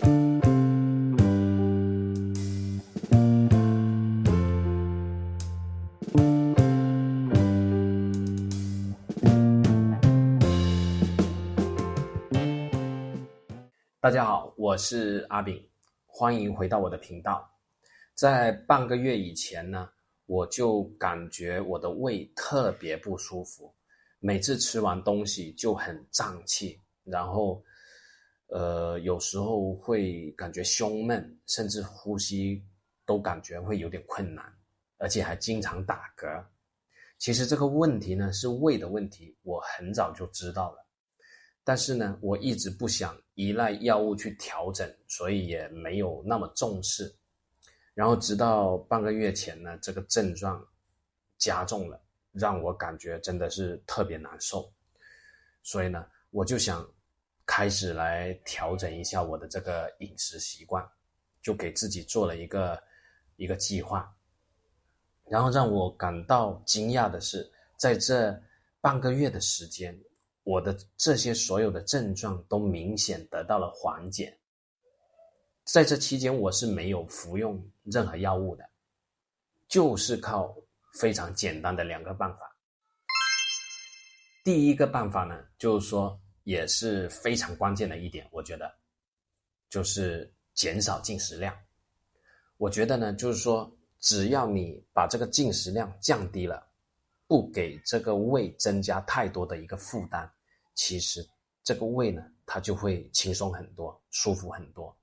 大家好，我是阿炳，欢迎回到我的频道。在半个月以前呢，我就感觉我的胃特别不舒服，每次吃完东西就很胀气，然后有时候会感觉胸闷，甚至呼吸都感觉会有点困难，而且还经常打嗝。其实这个问题呢是胃的问题，我很早就知道了。但是呢，我一直不想依赖药物去调整，所以也没有那么重视。然后直到半个月前呢，这个症状加重了，让我感觉真的是特别难受。所以呢，我就想开始来调整一下我的这个饮食习惯，就给自己做了一个计划。然后让我感到惊讶的是，在这半个月的时间，我的这些所有的症状都明显得到了缓解。在这期间，我是没有服用任何药物的，就是靠非常简单的2个办法。第一个办法呢，就是说也是非常关键的一点，我觉得就是减少进食量。我觉得呢，就是说只要你把这个进食量降低了，不给这个胃增加太多的一个负担，其实这个胃呢，它就会轻松很多，舒服很多。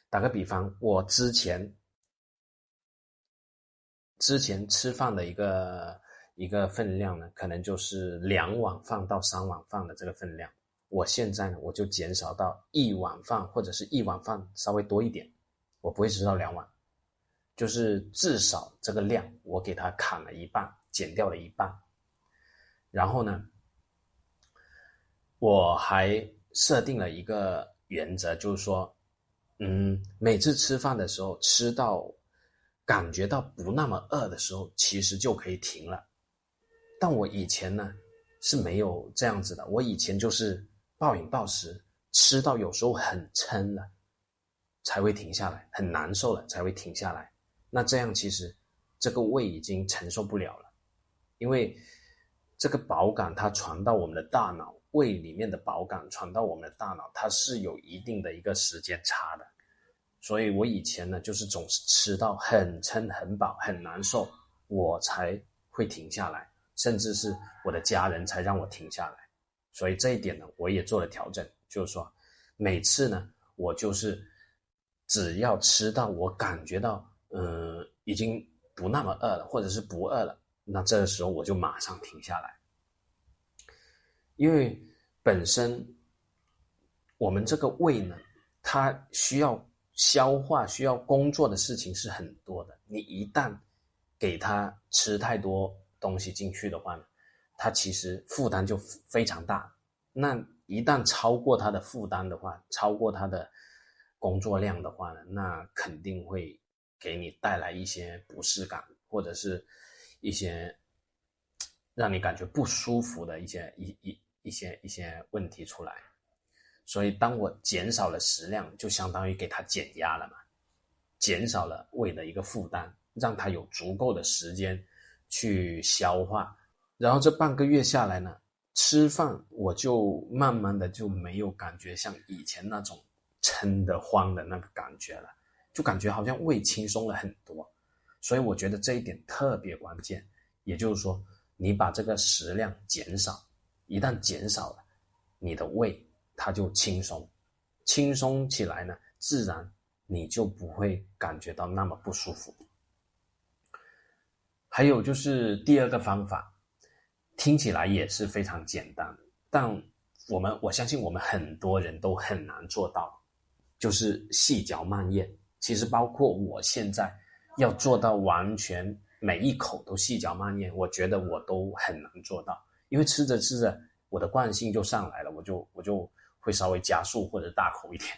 打个比方，我之前吃饭的一个分量呢，可能就是2碗饭到3碗饭的这个分量。我现在呢，我就减少到1碗饭，或者是1碗饭稍微多一点，我不会吃到2碗，就是至少这个量我给它砍了一半，减掉了一半。然后呢，我还设定了一个原则，就是说每次吃饭的时候，吃到感觉到不那么饿的时候，其实就可以停了。但我以前呢是没有这样子的，我以前就是暴饮暴食，吃到有时候很撑了才会停下来，很难受了才会停下来。那这样其实这个胃已经承受不了了，因为这个饱感它传到我们的大脑，胃里面的饱感传到我们的大脑，它是有一定的一个时间差的。所以我以前呢，就是总是吃到很撑、很饱、很难受，我才会停下来，甚至是我的家人才让我停下来。所以这一点呢，我也做了调整，就是说，每次呢，我就是只要吃到我感觉到，已经不那么饿了，或者是不饿了，那这个时候我就马上停下来，因为本身我们这个胃呢，它需要消化需要工作的事情是很多的，你一旦给它吃太多东西进去的话呢，它其实负担就非常大。那一旦超过它的负担的话，超过它的工作量的话呢，那肯定会给你带来一些不适感，或者是一些让你感觉不舒服的一些问题出来。所以当我减少了食量，就相当于给它减压了嘛，减少了胃的一个负担，让它有足够的时间去消化。然后这半个月下来呢，吃饭我就慢慢的就没有感觉像以前那种撑得慌的那个感觉了，就感觉好像胃轻松了很多。所以我觉得这一点特别关键，也就是说你把这个食量减少，一旦减少了，你的胃它就轻松，轻松起来呢，自然你就不会感觉到那么不舒服。还有就是第2个方法，听起来也是非常简单，但我相信我们很多人都很难做到，就是细嚼慢咽。其实包括我现在要做到完全每一口都细嚼慢咽，我觉得我都很难做到，因为吃着吃着我的惯性就上来了，我就会稍微加速或者大口一点，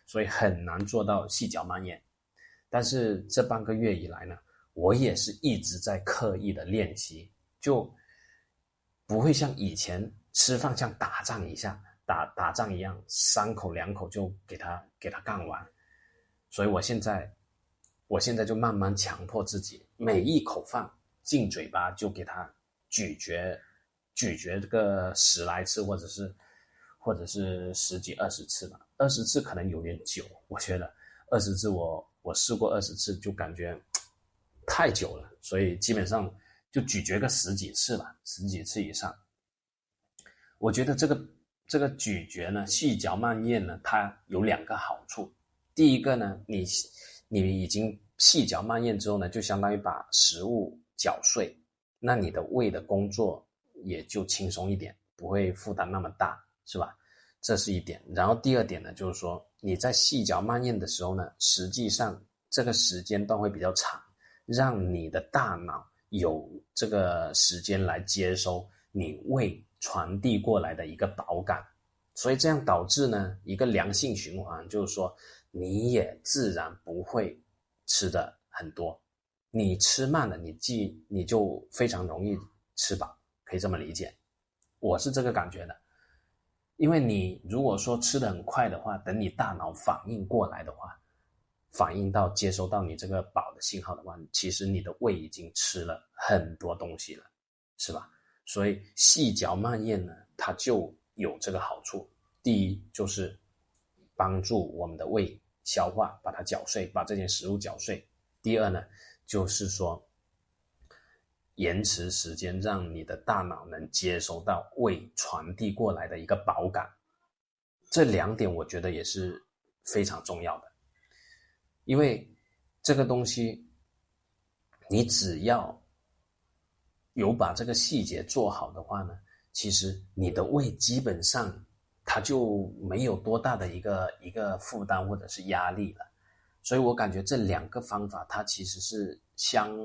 所以很难做到细嚼慢咽。但是这半个月以来呢，我也是一直在刻意的练习，就不会像以前吃饭像打仗一下，打仗一样，3口2口就给它干完。所以我现在就慢慢强迫自己，每一口饭进嘴巴就给它咀嚼这个10来次，或者是10几20次吧。20次可能有点久，我觉得20次我试过20次就感觉太久了，所以基本上就咀嚼个10几次吧，10几次以上。我觉得这个咀嚼呢，细嚼慢咽呢，它有2个好处。第一个呢，你已经细嚼慢咽之后呢，就相当于把食物搅碎，那你的胃的工作也就轻松一点，不会负担那么大，是吧？这是一点。然后第二点呢，就是说你在细嚼慢咽的时候呢，实际上这个时间段会比较长，让你的大脑有这个时间来接收你胃传递过来的一个饱感，所以这样导致呢一个良性循环，就是说你也自然不会吃的很多，你吃慢了，你就非常容易吃饱，可以这么理解。我是这个感觉的。因为你如果说吃得很快的话，等你大脑反应过来的话，反应到接收到你这个饱的信号的话，其实你的胃已经吃了很多东西了，是吧？所以细嚼慢咽呢，它就有这个好处。第一就是帮助我们的胃消化，把它搅碎，把这些食物搅碎。第二呢，就是说延迟时间，让你的大脑能接收到胃传递过来的一个饱感。这2点我觉得也是非常重要的。因为这个东西你只要有把这个细节做好的话呢，其实你的胃基本上它就没有多大的一个负担或者是压力了。所以我感觉这2个方法它其实是相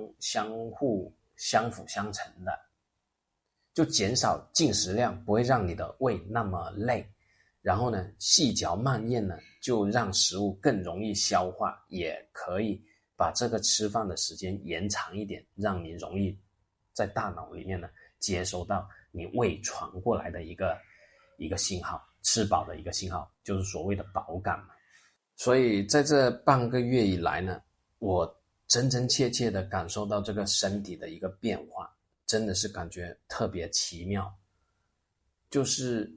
互相辅相成的，就减少进食量，不会让你的胃那么累。然后呢，细嚼慢咽呢，就让食物更容易消化，也可以把这个吃饭的时间延长一点，让你容易在大脑里面呢接收到你胃传过来的一个信号，吃饱的一个信号，就是所谓的饱感嘛。所以在这半个月以来呢，我真真切切的感受到这个身体的一个变化，真的是感觉特别奇妙。就是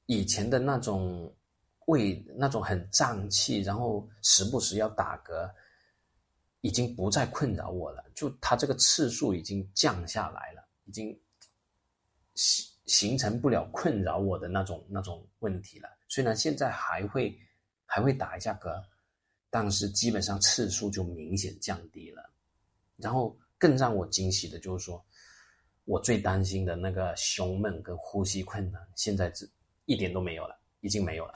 以前的那种胃那种很胀气，然后时不时要打嗝，已经不再困扰我了，就它这个次数已经降下来了，已经形成不了困扰我的那种问题了。虽然现在还会打一下嗝，但是基本上次数就明显降低了。然后更让我惊喜的就是说，我最担心的那个胸闷跟呼吸困难，现在一点都没有了，已经没有了。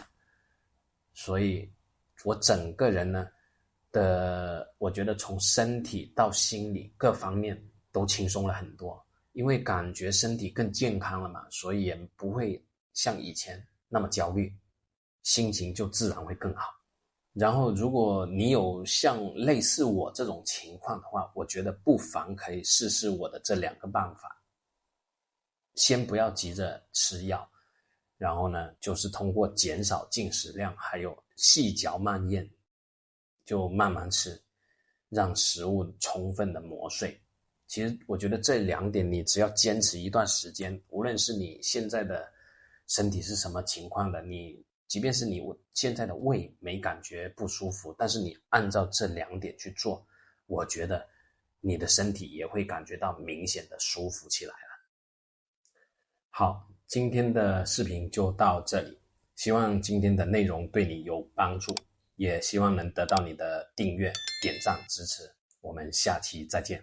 所以我整个人呢我觉得从身体到心理各方面都轻松了很多，因为感觉身体更健康了嘛，所以也不会像以前那么焦虑，心情就自然会更好。然后如果你有像类似我这种情况的话，我觉得不妨可以试试我的这2个办法。先不要急着吃药，然后呢，就是通过减少进食量，还有细嚼慢咽，就慢慢吃，让食物充分的磨碎。其实我觉得这2点你只要坚持一段时间，无论是你现在的身体是什么情况的，即便是你现在的胃没感觉不舒服，但是你按照这2点去做，我觉得你的身体也会感觉到明显的舒服起来了。好，今天的视频就到这里，希望今天的内容对你有帮助，也希望能得到你的订阅、点赞支持。我们下期再见。